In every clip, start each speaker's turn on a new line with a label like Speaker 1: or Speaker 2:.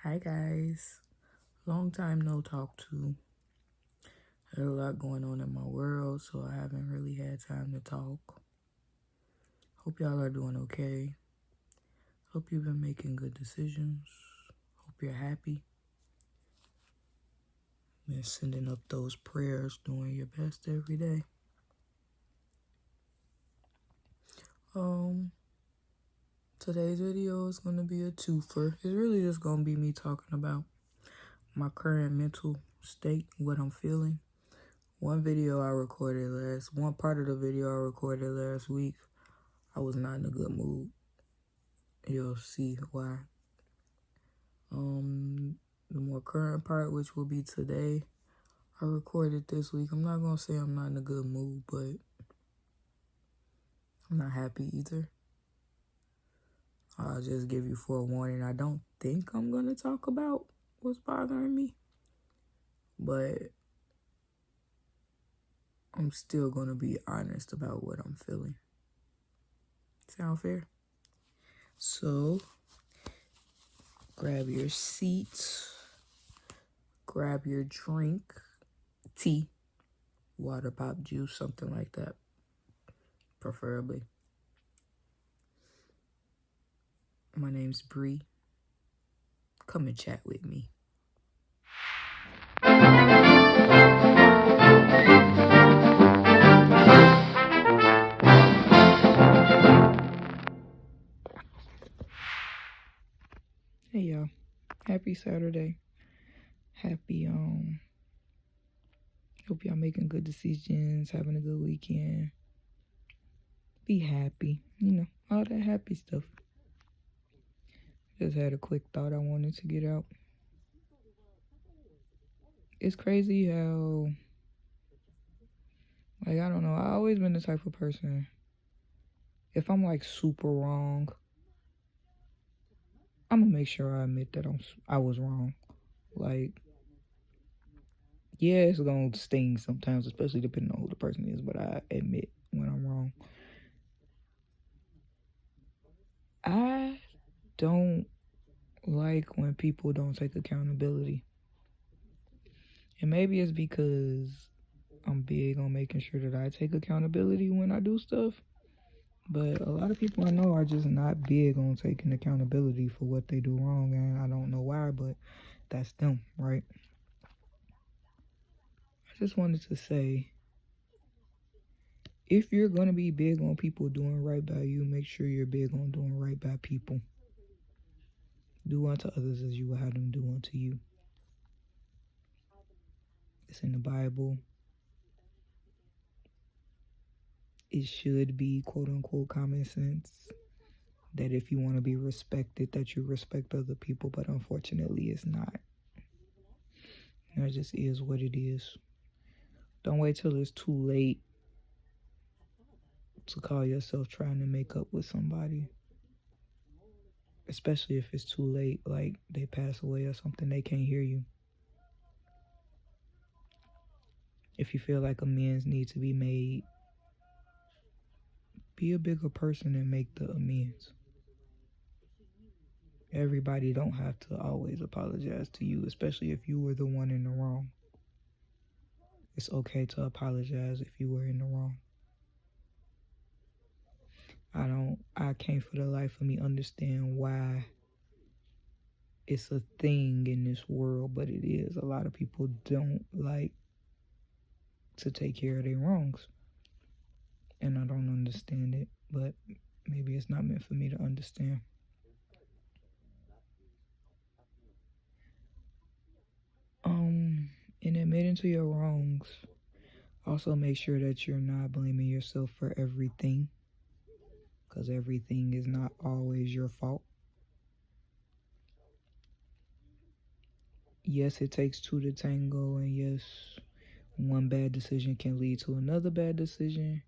Speaker 1: Hi guys, long time no talk to. Had a lot going on in my world, so I haven't really had time to talk. Hope y'all are doing okay. Hope you've been making good decisions. Hope you're happy. Been sending up those prayers, doing your best every day. Um, Today's video is gonna be a twofer. It's really just gonna be me talking about my current mental state, what I'm feeling. One part of the video I recorded last week, I was not in a good mood. You'll see why. The more current part, which will be today, I recorded this week. I'm not gonna say I'm not in a good mood, but I'm not happy either. I'll just give you forewarning. I don't think I'm gonna talk about what's bothering me, but I'm still gonna be honest about what I'm feeling. Sound fair? So, grab your seat, grab your drink, tea, water, pop, juice, something like that, preferably. My name's Bree. Come and chat with me. Hey y'all. Happy Saturday. Happy hope y'all making good decisions, having a good weekend. Be happy. All that happy stuff. Just had a quick thought I wanted to get out. It's crazy how, I don't know, I've always been the type of person, if I'm super wrong, I'm gonna make sure I admit that I was wrong. Yeah, it's gonna sting sometimes, especially depending on who the person is, but I admit when I'm wrong. I don't like when people don't take accountability. And maybe it's because I'm big on making sure that I take accountability when I do stuff. But a lot of people I know are just not big on taking accountability for what they do wrong. And I don't know why, but that's them, right? I just wanted to say, if you're going to be big on people doing right by you, make sure you're big on doing right by people. Do unto others as you will have them do unto you. It's in the Bible. It should be quote unquote common sense that if you want to be respected, that you respect other people, but unfortunately it's not. It just is what it is. Don't wait till it's too late to call yourself trying to make up with somebody. Especially if it's too late, like they pass away or something, they can't hear you. If you feel like amends need to be made, be a bigger person and make the amends. Everybody don't have to always apologize to you, especially if you were the one in the wrong. It's okay to apologize if you were in the wrong. I can't for the life of me understand why it's a thing in this world, but it is. A lot of people don't like to take care of their wrongs. And I don't understand it, but maybe it's not meant for me to understand. In admitting to your wrongs, also make sure that you're not blaming yourself for everything, because everything is not always your fault. Yes, it takes two to tango, and yes, one bad decision can lead to another bad decision.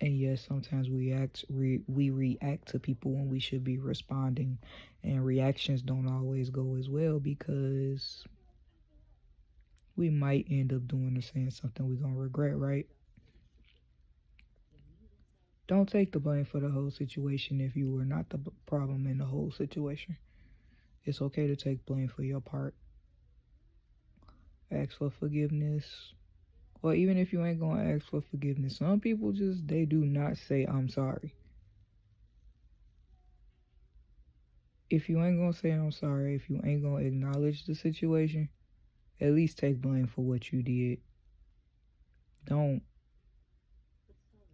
Speaker 1: And yes, sometimes we react to people when we should be responding, and reactions don't always go as well because we might end up doing or saying something we're gonna regret, right? Don't take the blame for the whole situation if you were not the problem in the whole situation. It's okay to take blame for your part. Ask for forgiveness. Or even if you ain't gonna ask for forgiveness, some people just, they do not say I'm sorry. If you ain't gonna say I'm sorry, if you ain't gonna acknowledge the situation, at least take blame for what you did. Don't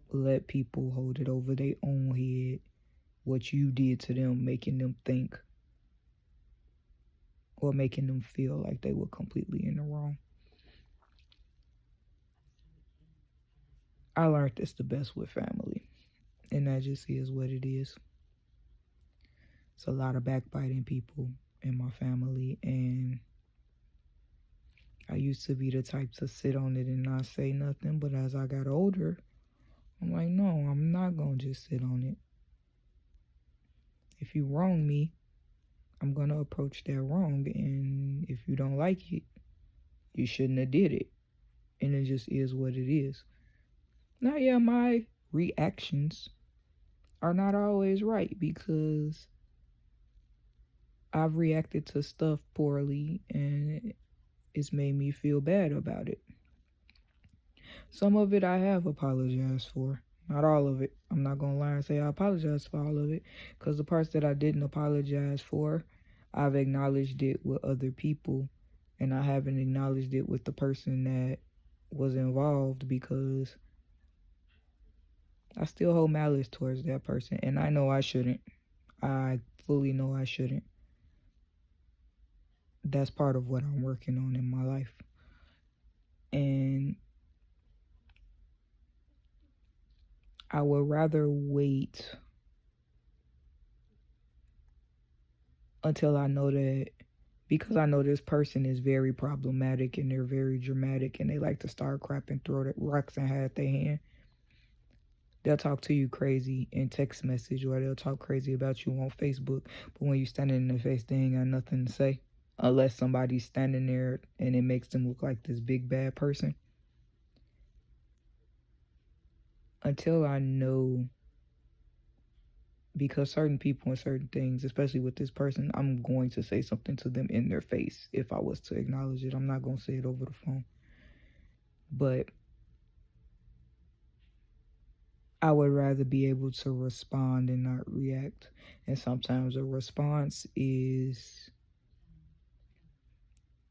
Speaker 1: let people hold it over their own head, what you did to them, making them think or making them feel like they were completely in the wrong. I learned this the best with family, and that just is what it is. It's a lot of backbiting people in my family, and I used to be the type to sit on it and not say nothing, but as I got older, I'm like, no, I'm not gonna just sit on it. If you wrong me, I'm gonna approach that wrong, and if you don't like it, you shouldn't have did it. And it just is what it is. Now, yeah, my reactions are not always right because I've reacted to stuff poorly and it's made me feel bad about it. Some of it I have apologized for. Not all of it. I'm not going to lie and say I apologize for all of it, because the parts that I didn't apologize for, I've acknowledged it with other people, and I haven't acknowledged it with the person that was involved, because I still hold malice towards that person, and I know I shouldn't. I fully know I shouldn't. That's part of what I'm working on in my life. And I would rather wait until I know that, because I know this person is very problematic and they're very dramatic and they like to start crap and throw the rocks and hide their hand. They'll talk to you crazy in text message, or they'll talk crazy about you on Facebook, but when you standing in their face, they ain't got nothing to say. Unless somebody's standing there and it makes them look like this big bad person. Until I know, because certain people and certain things, especially with this person, I'm going to say something to them in their face if I was to acknowledge it. I'm not going to say it over the phone. But I would rather be able to respond and not react. And sometimes a response is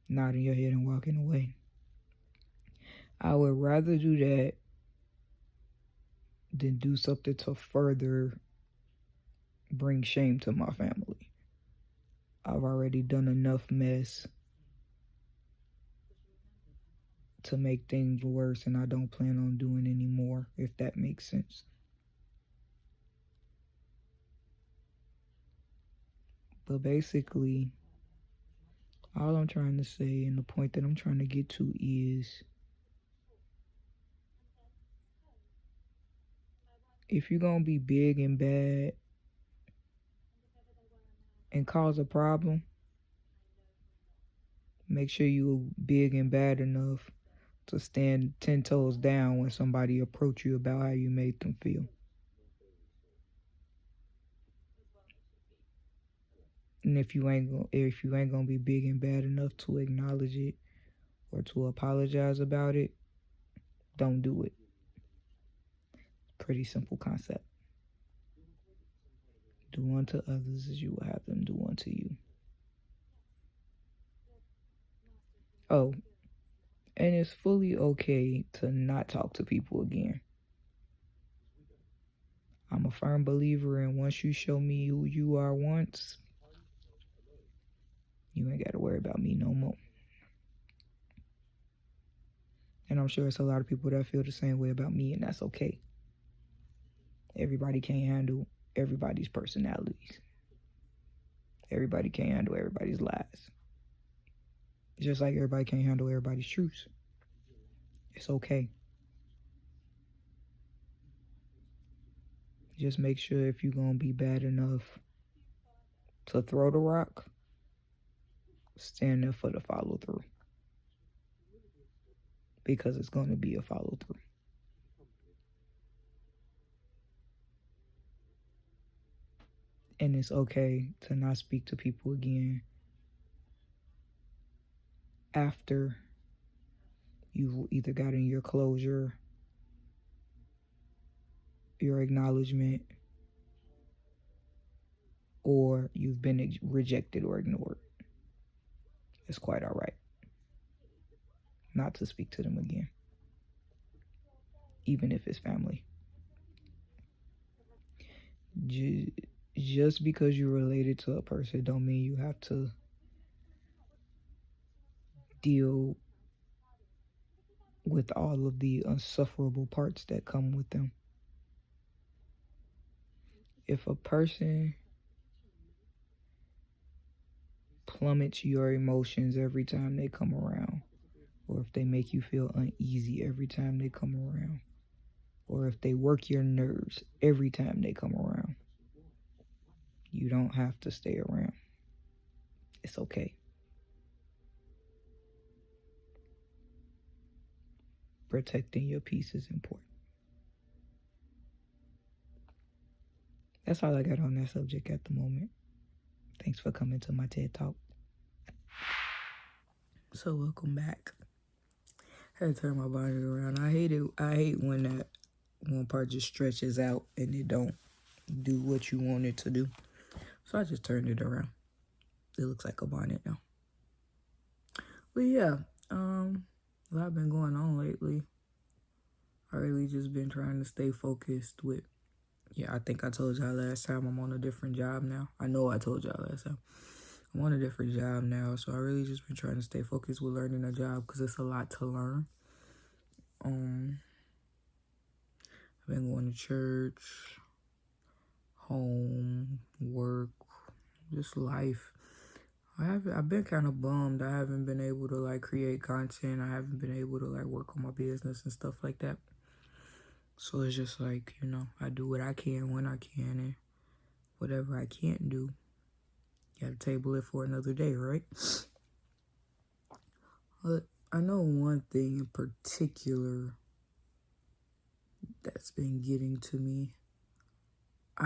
Speaker 1: nodding your head and walking away. I would rather do that than do something to further bring shame to my family. I've already done enough mess to make things worse, and I don't plan on doing any more, if that makes sense. But basically, all I'm trying to say, and the point that I'm trying to get to, is if you're gonna be big and bad and cause a problem, make sure you're big and bad enough to stand 10 toes down when somebody approach you about how you made them feel. And if you ain't gonna be big and bad enough to acknowledge it or to apologize about it, don't do it. Pretty simple concept. Do unto others as you will have them do unto you. Oh, and it's fully okay to not talk to people again. I'm a firm believer in, once you show me who you are once, you ain't got to worry about me no more. And I'm sure it's a lot of people that feel the same way about me, and that's okay. Everybody can't handle everybody's personalities. Everybody can't handle everybody's lies. Just like everybody can't handle everybody's truths. It's okay. Just make sure, if you're going to be bad enough to throw the rock, stand there for the follow through. Because it's going to be a follow through. And it's okay to not speak to people again after you've either gotten your closure, your acknowledgement, or you've been rejected or ignored. It's quite all right not to speak to them again, even if it's family. Just because you're related to a person don't mean you have to deal with all of the insufferable parts that come with them. If a person plummets your emotions every time they come around, or if they make you feel uneasy every time they come around, or if they work your nerves every time they come around, you don't have to stay around. It's okay. Protecting your peace is important. That's all I got on that subject at the moment. Thanks for coming to my TED Talk. So welcome back. I had to turn my body around. I hate when that one part just stretches out and it don't do what you want it to do. So I just turned it around. It looks like a bonnet now. But yeah, a lot been going on lately. I really just been trying to stay focused with, I think I told y'all last time I'm on a different job now. I know I told y'all last time. I'm on a different job now, so I really just been trying to stay focused with learning a job because it's a lot to learn. I've been going to church, home, work, just life. I've been kind of bummed. I haven't been able to like create content. I haven't been able to like work on my business and stuff like that. So it's just like, I do what I can when I can, and whatever I can't do, gotta table it for another day, right? But I know one thing in particular that's been getting to me. I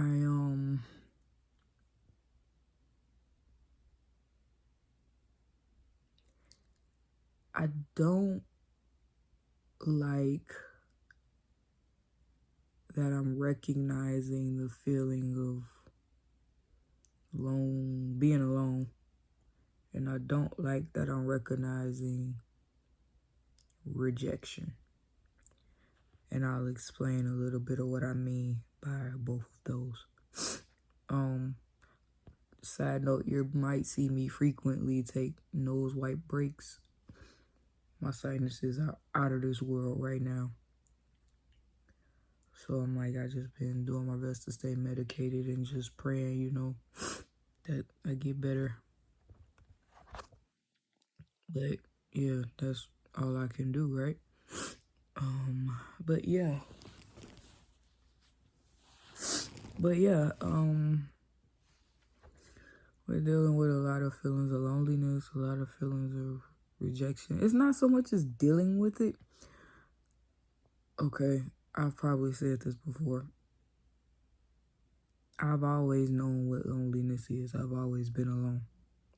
Speaker 1: don't like that I'm recognizing the feeling of being alone. And I don't like that I'm recognizing rejection. And I'll explain a little bit of what I mean by both of those. Side note, you might see me frequently take nose wipe breaks. My sinuses are out of this world right now. So I'm like, I just been doing my best to stay medicated and just praying, that I get better. But yeah, that's all I can do, right? But yeah, we're dealing with a lot of feelings of loneliness, a lot of feelings of rejection. It's not so much as dealing with it. Okay, I've probably said this before. I've always known what loneliness is. I've always been alone,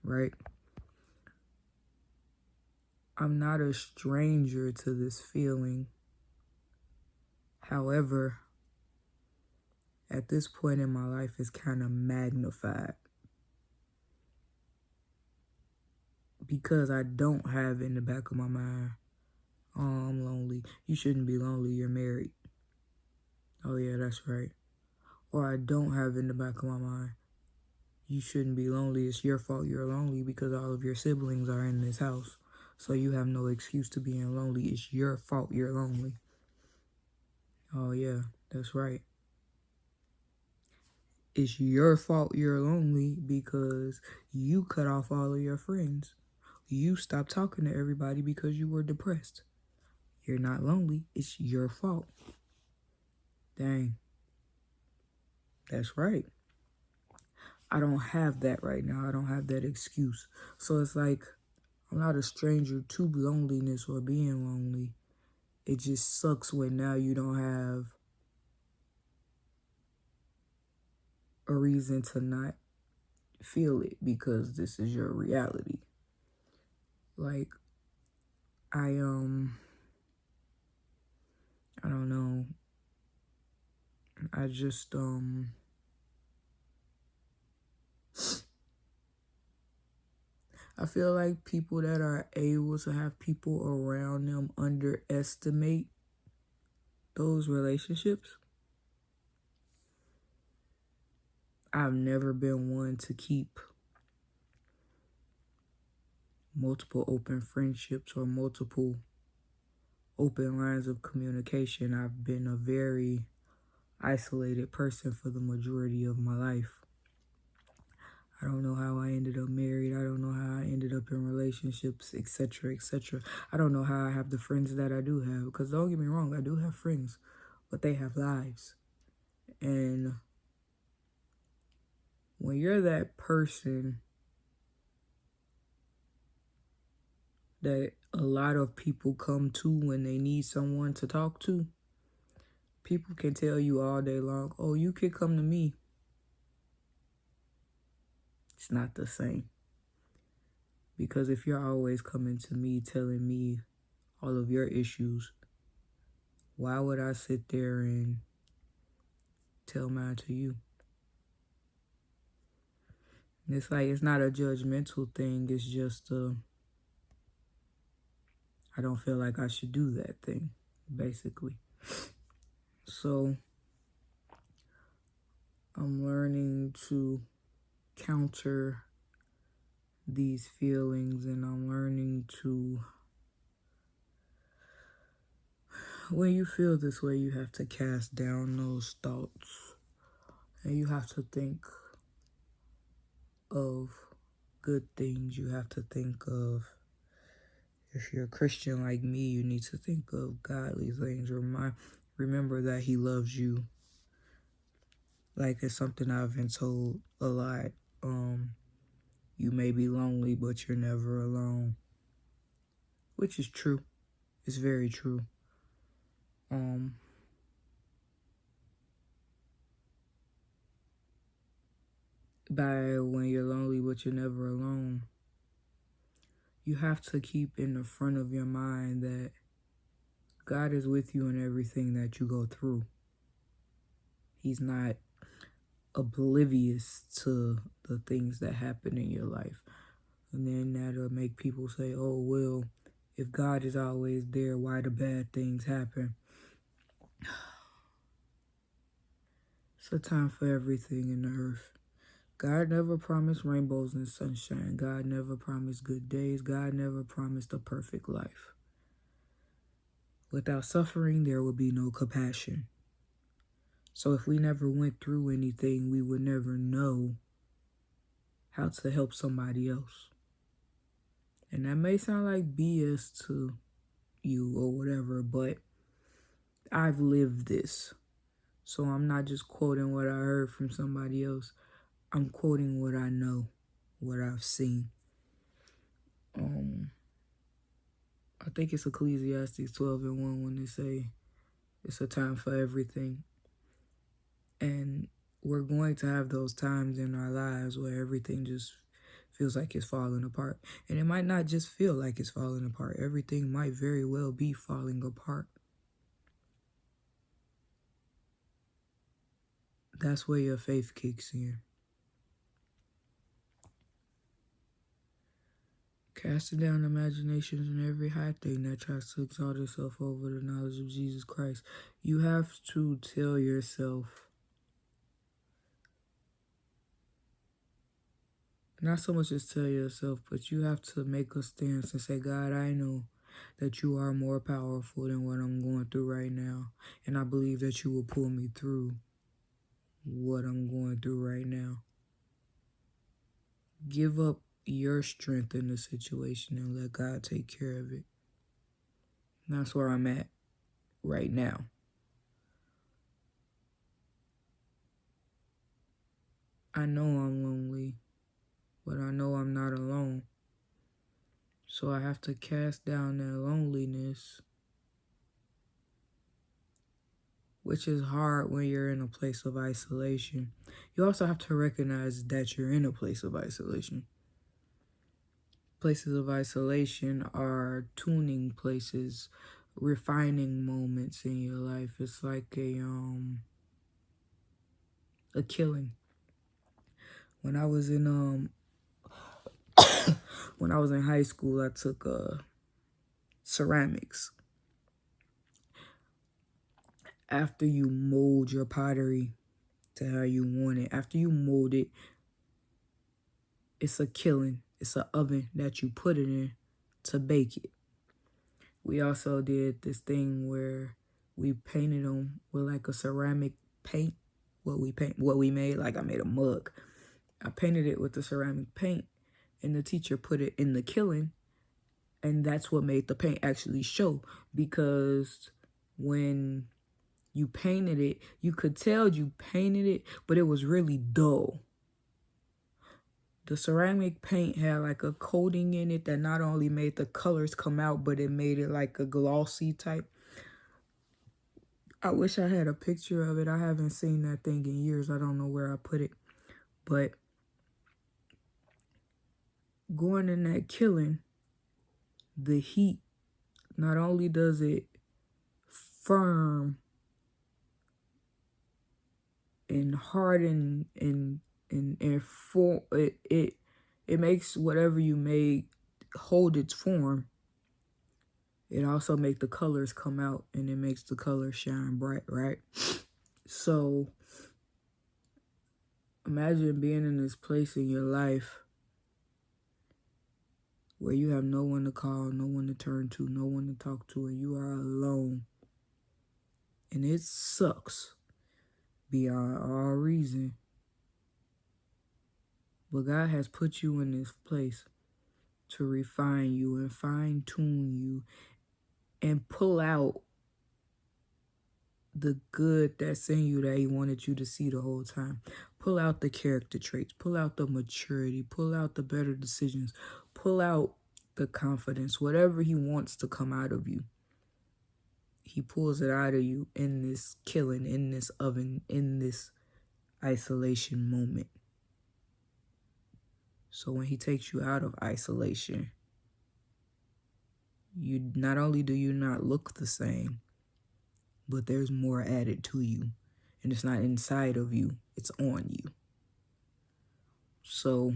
Speaker 1: right? I'm not a stranger to this feeling. However, at this point in my life, it's kind of magnified. Because I don't have in the back of my mind, oh, I'm lonely. You shouldn't be lonely, you're married. Oh yeah, that's right. Or I don't have in the back of my mind, you shouldn't be lonely, it's your fault you're lonely because all of your siblings are in this house. So you have no excuse to being lonely, it's your fault you're lonely. Oh yeah, that's right. It's your fault you're lonely because you cut off all of your friends. You stopped talking to everybody because you were depressed. You're not lonely. It's your fault. Dang. That's right. I don't have that right now. I don't have that excuse. So it's like I'm not a stranger to loneliness or being lonely. It just sucks when now you don't have a reason to not feel it because this is your reality. Like, I don't know. I just, I feel like people that are able to have people around them underestimate those relationships. I've never been one to keep multiple open friendships or multiple open lines of communication. I've been a very isolated person for the majority of my life. I don't know how I ended up married. I don't know how I ended up in relationships, etc., etc. I don't know how I have the friends that I do have. Because don't get me wrong, I do have friends, but they have lives. And when you're that person that a lot of people come to when they need someone to talk to, people can tell you all day long, oh, you could come to me. It's not the same. Because if you're always coming to me telling me all of your issues, why would I sit there and tell mine to you? And it's like, it's not a judgmental thing. It's just, I don't feel like I should do that thing, basically. So I'm learning to counter these feelings, and I'm learning to, when you feel this way, you have to cast down those thoughts, and you have to think of good things. You have to think of, if you're a Christian like me, you need to think of godly things. Remember that he loves you. Like, it's something I've been told a lot. You may be lonely, but you're never alone. Which is true. It's very true. By when you're lonely, but you're never alone, you have to keep in the front of your mind that God is with you in everything that you go through. He's not oblivious to the things that happen in your life. And then that'll make people say, oh, well, if God is always there, why do bad things happen? It's a time for everything in the earth. God never promised rainbows and sunshine. God never promised good days. God never promised a perfect life. Without suffering, there would be no compassion. So if we never went through anything, we would never know how to help somebody else. And that may sound like BS to you or whatever, but I've lived this. So I'm not just quoting what I heard from somebody else. I'm quoting what I know, what I've seen. I think it's Ecclesiastes 12:1 when they say it's a time for everything. And we're going to have those times in our lives where everything just feels like it's falling apart. And it might not just feel like it's falling apart. Everything might very well be falling apart. That's where your faith kicks in. Casting down imaginations and every high thing that tries to exalt itself over the knowledge of Jesus Christ. You have to tell yourself, not so much as tell yourself, but you have to make a stance and say, God, I know that you are more powerful than what I'm going through right now. And I believe that you will pull me through what I'm going through right now. Give up your strength in the situation and let God take care of it. And that's where I'm at right now. I know I'm lonely, but I know I'm not alone. So I have to cast down that loneliness, which is hard when you're in a place of isolation. You also have to recognize that you're in a place of isolation. Places of isolation are tuning places, refining moments in your life. It's like a killing. When I was in when I was in high school, I took ceramics. After you mold your pottery to how you want it, after you mold it, it's a killing. It's an oven that you put it in to bake it. We also did this thing where we painted them with like a ceramic paint. What we made, like I made a mug. I painted it with the ceramic paint, and the teacher put it in the kiln, and that's what made the paint actually show. Because when you painted it, you could tell you painted it, but it was really dull. The ceramic paint had like a coating in it that not only made the colors come out, but it made it like a glossy type. I wish I had a picture of it. I haven't seen that thing in years. I don't know where I put it. But going in that kiln, the heat, not only does it firm and harden and form, it makes whatever you made hold its form. It also makes the colors come out, and it makes the colors shine bright, right? So imagine being in this place in your life where you have no one to call, no one to turn to, no one to talk to, and you are alone. And it sucks beyond all reason. But God has put you in this place to refine you and fine-tune you and pull out the good that's in you that he wanted you to see the whole time. Pull out the character traits, pull out the maturity, pull out the better decisions, pull out the confidence, whatever he wants to come out of you. He pulls it out of you in this killing, in this oven, in this isolation moment. So when he takes you out of isolation, you not only do you not look the same, but there's more added to you. And it's not inside of you, it's on you. So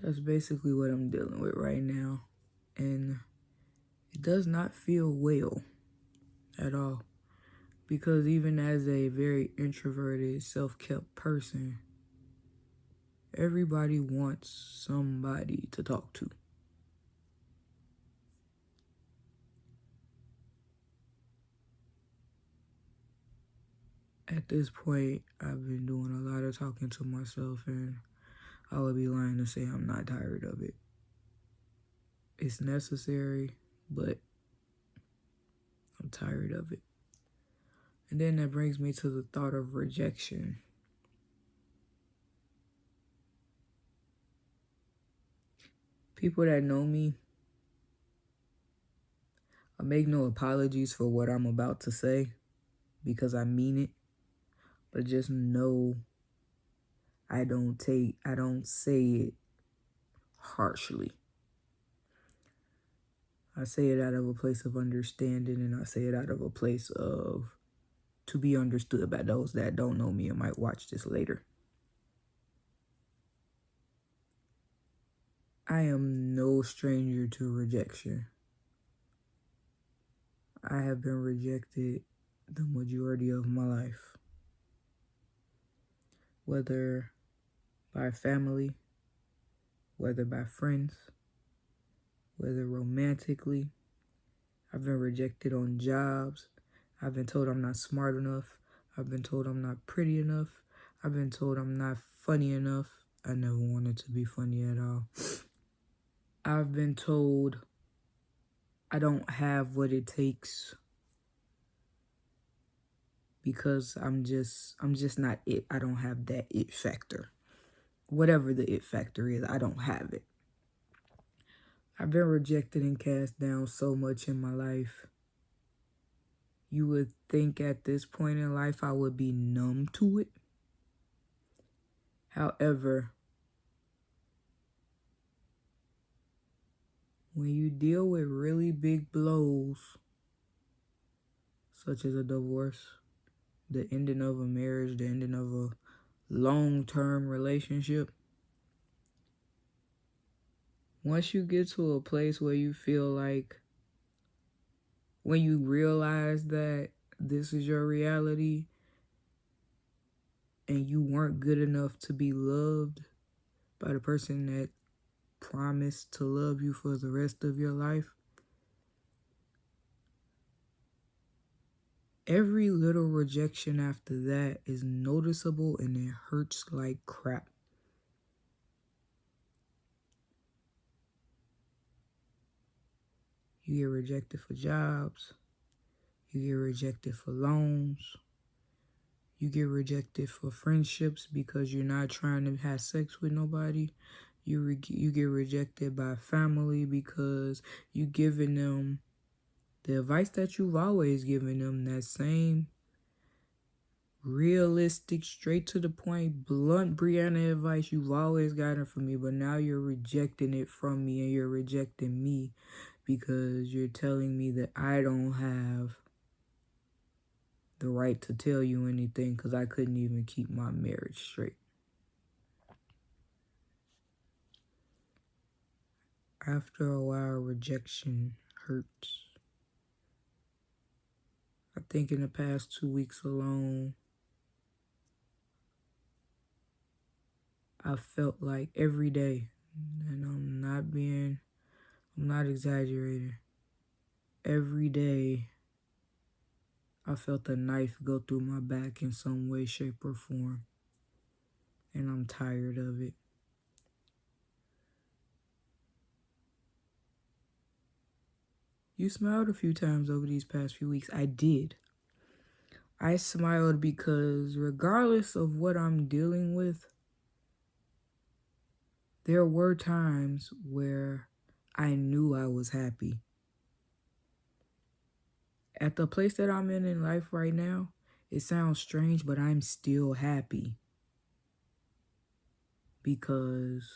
Speaker 1: that's basically what I'm dealing with right now. And it does not feel well at all. Because even as a very introverted, self-kept person, everybody wants somebody to talk to. At this point, I've been doing a lot of talking to myself, and I would be lying to say I'm not tired of it. It's necessary, but I'm tired of it. And then that brings me to the thought of rejection. People that know me, I make no apologies for what I'm about to say because I mean it. But just know I don't say it harshly. I say it out of a place of understanding, and I say it out of a place of to be understood by those that don't know me and might watch this later. I am no stranger to rejection. I have been rejected the majority of my life. Whether by family, whether by friends, whether romantically. I've been rejected on jobs. I've been told I'm not smart enough. I've been told I'm not pretty enough. I've been told I'm not funny enough. I never wanted to be funny at all. I've been told I don't have what it takes because I'm just not it. I don't have that it factor. Whatever the it factor is, I don't have it. I've been rejected and cast down so much in my life. You would think at this point in life I would be numb to it. However, When you deal with really big blows, such as a divorce, the ending of a marriage, the ending of a long-term relationship, once you get to a place where you feel like, when you realize that this is your reality and you weren't good enough to be loved by the person that promised to love you for the rest of your life, every little rejection after that is noticeable and it hurts like crap. You get rejected for jobs. You get rejected for loans. You get rejected for friendships because you're not trying to have sex with nobody. You get rejected by family because you giving them the advice that you've always given them, that same realistic, straight to the point, blunt Brianna advice you've always gotten from me, but now you're rejecting it from me and you're rejecting me because you're telling me that I don't have the right to tell you anything because I couldn't even keep my marriage straight. After a while, rejection hurts. I think in the past 2 weeks alone, I felt like every day, and I'm not exaggerating, every day I felt a knife go through my back in some way, shape, or form, and I'm tired of it. You smiled a few times over these past few weeks. I did. I smiled because regardless of what I'm dealing with, there were times where I knew I was happy. At the place that I'm in life right now, it sounds strange, but I'm still happy because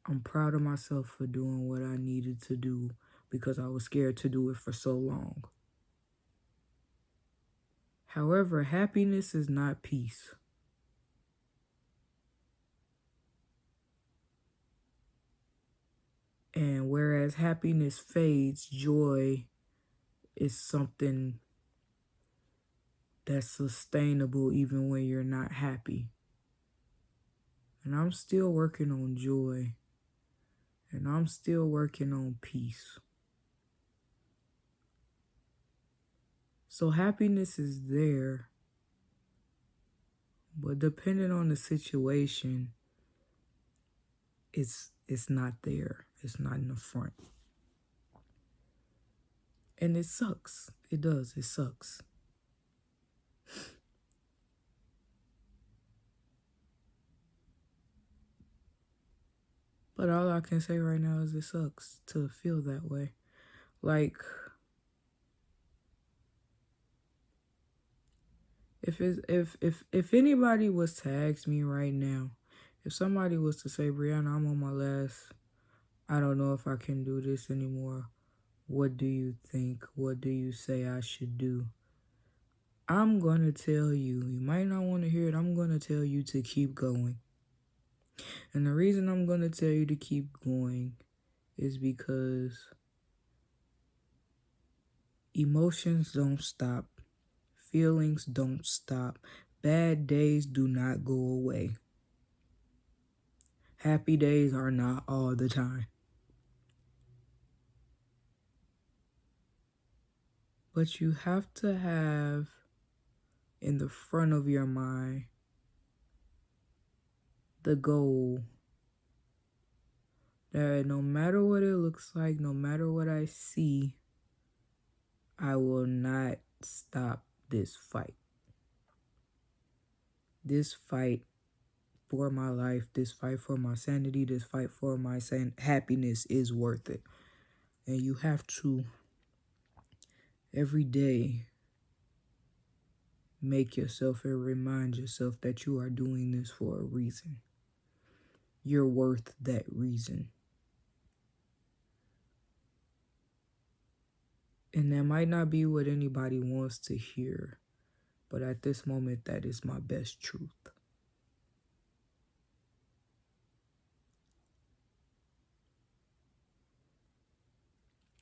Speaker 1: I'm proud of myself for doing what I needed to do because I was scared to do it for so long. However, happiness is not peace. And whereas happiness fades, joy is something that's sustainable even when you're not happy. And I'm still working on joy. And I'm still working on peace. So happiness is there, but depending on the situation, it's not there. It's not in the front. And it sucks. It does. It sucks. But all I can say right now is it sucks to feel that way. Like, if anybody was to ask me right now, if somebody was to say, Brianna, I'm on my last, I don't know if I can do this anymore. What do you think? What do you say I should do? I'm going to tell you, you might not want to hear it, I'm going to tell you to keep going. And the reason I'm going to tell you to keep going is because emotions don't stop. Feelings don't stop. Bad days do not go away. Happy days are not all the time. But you have to have in the front of your mind the goal that no matter what it looks like, no matter what I see, I will not stop this fight. This fight for my life, this fight for my sanity, this fight for my happiness is worth it. And you have to, every day, make yourself and remind yourself that you are doing this for a reason. You're worth that reason. And that might not be what anybody wants to hear, but at this moment, that is my best truth.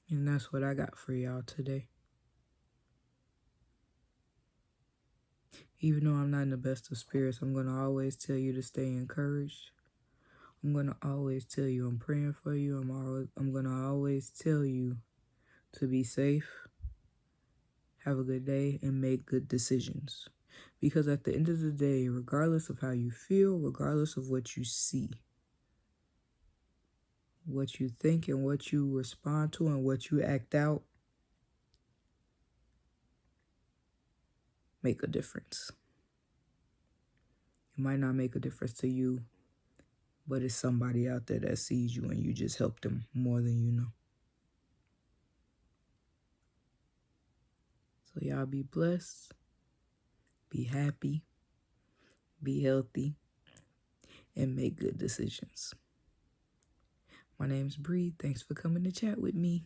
Speaker 1: And that's what I got for y'all today. Even though I'm not in the best of spirits, I'm going to always tell you to stay encouraged. I'm going to always tell you I'm praying for you. I'm going to always tell you to be safe, have a good day, and make good decisions. Because at the end of the day, regardless of how you feel, regardless of what you see, what you think and what you respond to and what you act out, make a difference. It might not make a difference to you, but it's somebody out there that sees you and you just help them more than you know. So y'all be blessed, be happy, be healthy, and make good decisions. My name's Bree. Thanks for coming to chat with me.